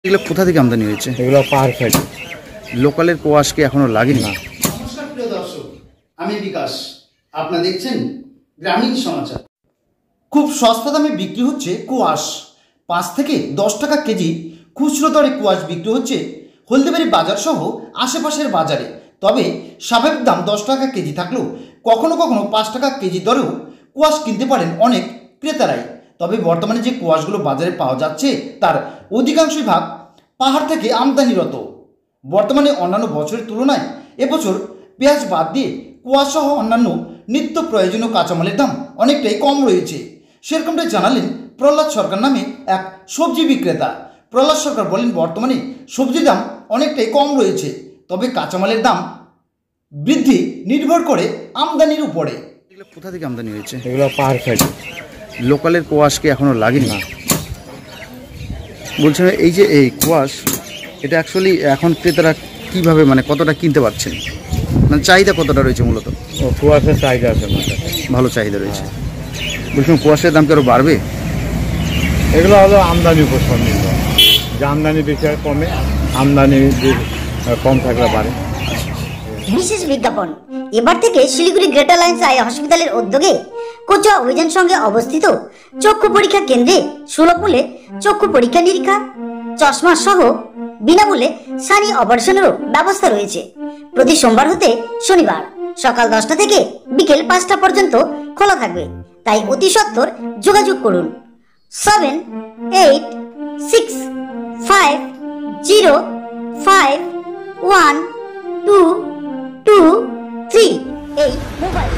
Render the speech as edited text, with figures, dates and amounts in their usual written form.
এগুলো কোথা থেকে আমদানি হয়েছে? এগুলো পারফেক্ট। লোকালের কোয়াশ কি এখনো লাগেনি? না। নমস্কার প্রিয় দর্শক, আমি বিকাশ। আপনারা দেখছেন গ্রামীণ সমাচার। খুব সস্তা দামে বিক্রি হচ্ছে কোয়াশ। 5 থেকে 10 টাকা কেজি খুচরো দরে কোয়াশ বিক্রি হচ্ছে হলদিবাড়ি বাজার সহ আশেপাশের বাজারে। তবে স্বাভাবিক দাম 10 টাকা কেজি থাকলেও কখনো কখনো 5 টাকা কেজি দরেও কোয়াশ কিনতে পারেন অনেক ক্রেতারাই। তবে বর্তমানে যে কোয়াশগুলো বাজারে পাওয়া যাচ্ছে তার অধিকাংশই ভাগ পাহাড় থেকে আমদানিরত। বর্তমানে অন্যান্য বছরের তুলনায় এবছর পেঁয়াজ বাদ দিয়ে কোয়াশ সহ অন্যান্য নিত্য প্রয়োজনীয় কাঁচামালের দাম অনেকটাই কম রয়েছে। সেরকমটাই জানালেন প্রহ্লাদ সরকার নামে এক সবজি বিক্রেতা। প্রহ্লাদ সরকার বলেন, বর্তমানে সবজির দাম অনেকটাই কম রয়েছে, তবে কাঁচামালের দাম বৃদ্ধি নির্ভর করে আমদানির উপরে। এগুলো কোথা থেকে আমদানি হয়েছে? এগুলো পারফেক্ট। লোকালের কোয়াশ কি এখনো লাগেনি? না। বলছেন এই যে এই কোয়াশ, এটা অ্যাকচুয়ালি এখন ক্রেতারা কিভাবে মানে কতটা কিনতে পারছেন, মানে চাহিদা কতটা রয়েছে? মূলত ও কুয়াশার চাহিদা আছে মাঠে, ভালো চাহিদা রয়েছে। বলছিলাম কোয়াশের দাম কি আরও বাড়বে? এগুলো হলো আমদানির উপর সব নির্ভর। যে আমদানি বেশি হয় কমে, আমদানি কম থাকলে বাড়ে। বিশেষ বিজ্ঞাপন। এবার থেকে শিলিগুড়ি গ্রেটার লাইন্স আই হসপিটালের উদ্যোগে কোচা অভিযান সঙ্গে অবস্থিত চক্ষু পরীক্ষা কেন্দ্রে সুলভ মূল্যে চক্ষু পরীক্ষা নিরীক্ষা, চশমা সহ বিনামূল্যে সানি অপারেশনেরও ব্যবস্থা রয়েছে। প্রতি সোমবার হতে শনিবার সকাল 10টা থেকে বিকেল 5টা পর্যন্ত খোলা থাকবে। তাই অতি সত্বর যোগাযোগ করুন 7865051223 এই মোবাইল।